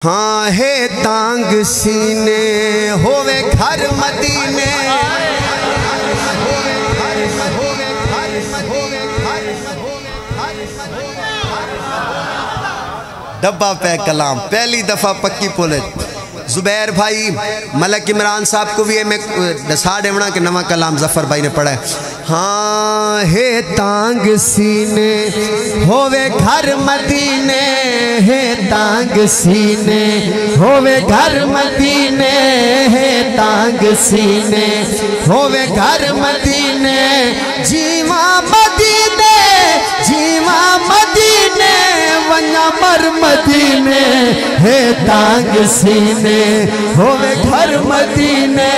ہاں ہے تانگ سینے ہووے گھر مدینے ڈبہ پہ کلام پہلی دفعہ پکی پولت زبیر بھائی ملک عمران صاحب کو بھی میں ساڑھے وڑا کہ نواں کلام ظفر بھائی نے پڑھا ہے ہاں ہے تانگ سینے ہووے گھر مدینے ہے تانگ سینے ہووے گھر مدینے ہے تانگ سینے ہووے گھر مدینے جیواں مدینے جیواں مدینے ونیا مر مدینے ہے تانگ سینے ہووے گھر مدینے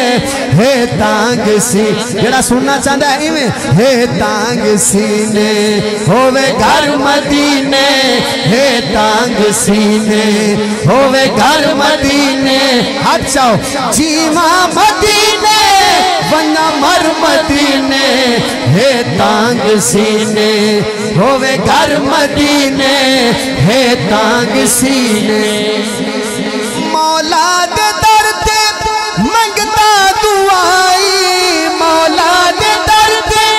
ہے تانگ سینے جڑا سننا چاہتا ہے ہے تانگ سینے ہووے گھر مدینے ہے تانگ سینے ہووے گھر مدینے ہاتھ چاہو جیواں مدینے ونیا مر مدینے ہے تانگ سینے ہووے گھر مدینے ہے تانگ سینے مولا دے در دے منگتا دعائی مولا دے در دے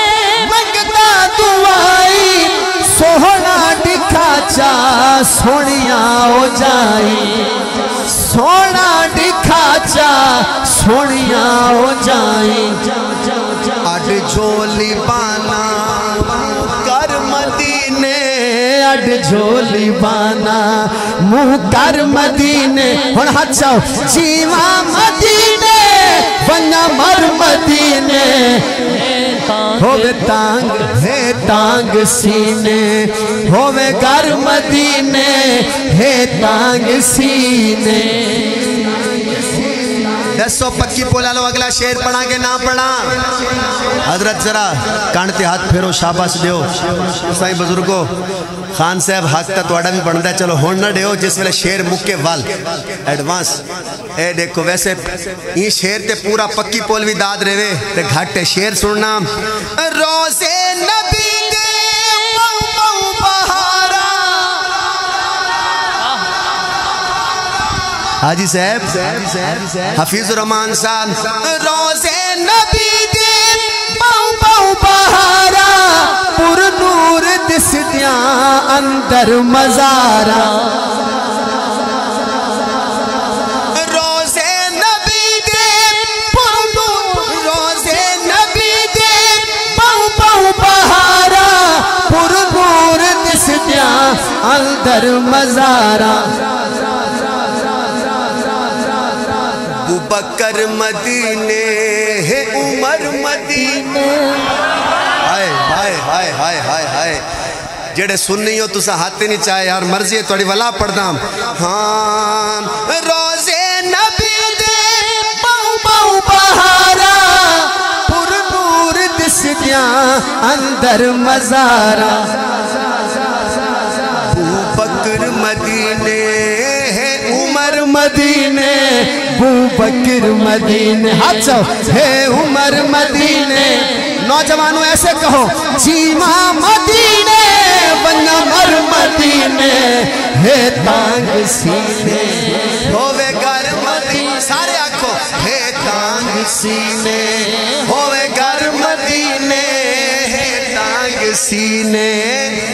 منگتا دعائی سوہنا دکھا چاہ سونیاں ہو جائی سونا دکھا چاہ سونیاں ہو جائی اڈ جھولی بانا کر مدینے اڈ جھولی بانا منہ کر مدینے ہن ہاتھ چاہو جیواں مدینے ونیا مر مدینے ہووے تانگ ہے تانگ سینے ہووے گھر مدینے ہے تانگ سینے دسو پکی پولا لو اگلا شعر پڑھا کے نہ پڑھا حضرت ذرا کانٹتے ہاتھ پھیرو شاباش دیو سائیں بزرگو خان صاحب حق تا توڑا بھی بڑھتا ہے چلو ہون نہ دیو جس ویلے شعر مکے وال ایڈوانس اے دیکھو ویسے یہ شعر تے پورا پکی پول بھی داد رہے تے گھاٹے شعر سننا روزے نبی دے پاؤ پاؤ بہارا حاجی صاحب حفیظ الرحمان صاحب روزے نبی دے پاؤ پاؤ بہارا پر نور دس دیاں اندر مزارا روزے نبی دے پر نور روزے نبی دے پاؤ پاؤ بہارا پر نور دس دیاں اندر مزارا بکر مدینے ہے عمر مدینے ہائے ہائے ہائے ہائے ہائے ہائے جڑے سننی ہو تسا ہاتھ نہیں چاہے یار مرضی ہے توڑی ولا پڑھتا ہاں روزے نبی دے پاؤ پاؤ بہارا پر نور دس دیاں اندر مزارا بکر مدینے ہے عمر مدینے بکر مدینے ہاتھ چاہو ہے عمر مدینے نوجوانوں ایسے کہو جیواں مدینے ونیا مر مدینے ہے تانگ سینے ہووے گھر مدینے سارے آنکھو ہے تانگ سینے ہووے گھر مدینے ہے تانگ سینے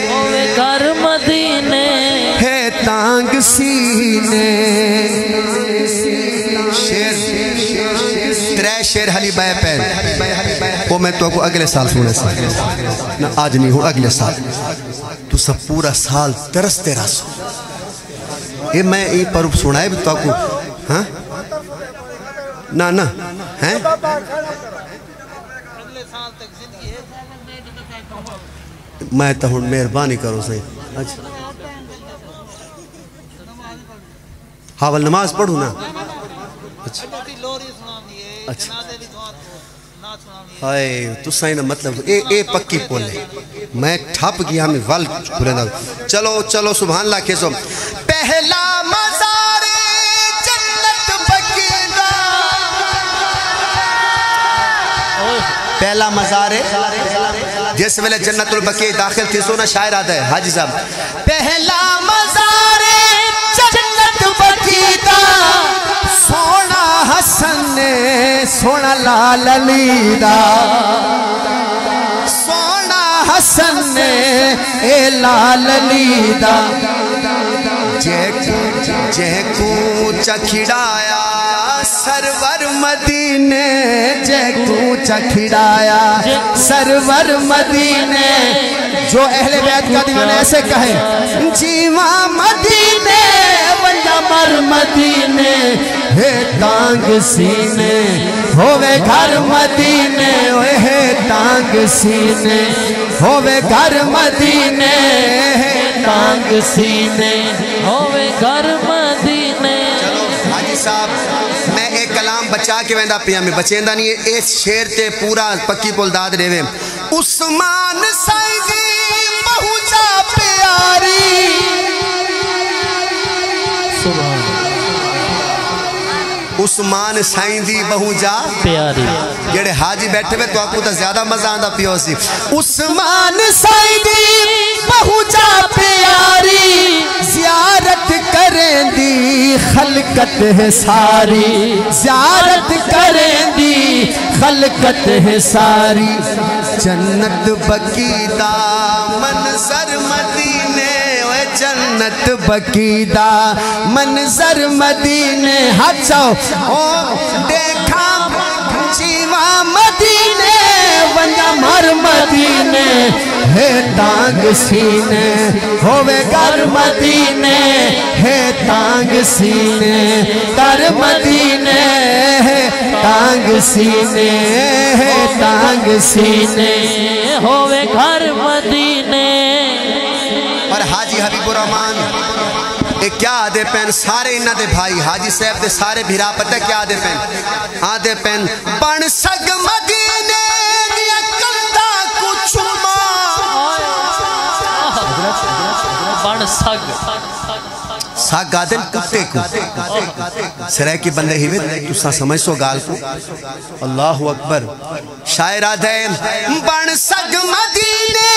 ہووے گھر مدینے ہے تانگ سینے ترے شیر حلی بے پین وہ میں تو کو اگلے سال سونے سے نہ آج نہیں ہوں اگلے سال تو سب پورا سال ترستے رسو یہ میں یہ پروپ سنائے بھی تو کو ہاں نا نا ہیں میں تو ہوں مہربانی کرو صحیح اچھا حاول نماز پڑھوں نا اچھا ہائے تو سائنہ مطلب اے پکی پولے میں ٹھاپ گیا ہمیں وال کھلے دا چلو چلو سبحان اللہ کیسو پہلا مزار جنت بقیدہ پہلا مزار جس ویلے جنت البقیع داخل تھی سونا شاعر آتا ہے حاجی صاحب پہلا مزار جنت بقیدہ سونا لال علی دا سونا حسن نے اے لال علی دا جے کو چکھڑایا سرور مدینے جے کو چکھڑایا سرور مدینے جو اہل بیت کا دیوانہ ایسے کہیں جیواں مدینے ونجا مر مدینے ہے تانگ سینے ہووے گھر مدینے ہے تانگ سینے ہووے گھر مدینے ہے تانگ سینے ہووے گھر مدینے. چلو حاجی صاحب میں ایک کلام بچا کے ویندہ پیا میں بچیندہ نہیں ہے اس شیر تے پورا پکی پول داد رہے عثمان سائیدی بہو جا پیاری عثمان سائیدی بہو جا پیاری جڑے حاجی بیٹھے ہوئے تو آپ کو تا زیادہ مزہ آندہ پیو سی عثمان سائیدی بہو جا پیاری زیارت کریں دی خلقت ہے ساری زیارت کریں دی خلقت ہے ساری جنت بقیدہ منظر مدینے جنت بقیدہ منظر مدینے ہاتھ چاہو دیکھا جیواں مدینے ونجا مر مدینے ہے تانگ سینے ہووے گر مدینے ہے تانگ سینے گر مدینے ہے تانگ سینے ہے تانگ سینے ہووے گھر مدینے. اور حاجی حبیب الرحمن ایک کیا آدھے پین سارے انہ دے بھائی حاجی صاحب دے سارے بھیرا پتہ کیا آدھے پین بن سگ مدینے دیا کندہ کچھ بن سگ ساگ آدھن کتے کو سرائے کی بندے ہی وید تُسا سمجھ سو گال کو اللہ اکبر شاعر آدھے بن سگ مدینے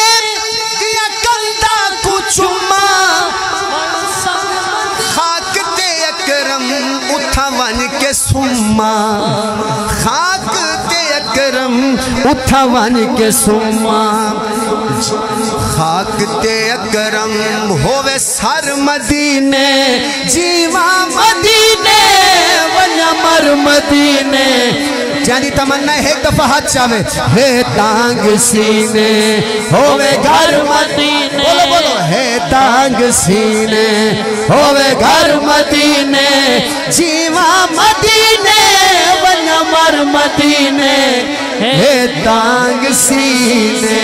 دیا کندہ کچھ خاک تے اکرم اتھا ون کے سما خاک تے اکرم اتھا ون کے سما خاک تے اکرم ہووے سر مدینے جیواں مدینے ونیا مر مدینے جانی تمنا ایک دفعہ ہاتھ چاہوے ہے تانگ سینے ہووے گھر مدینے بولو بولو ہے تانگ سینے ہووے گھر مدینے جیواں مدینے ونیا مر مدینے ہے تانگ سینے.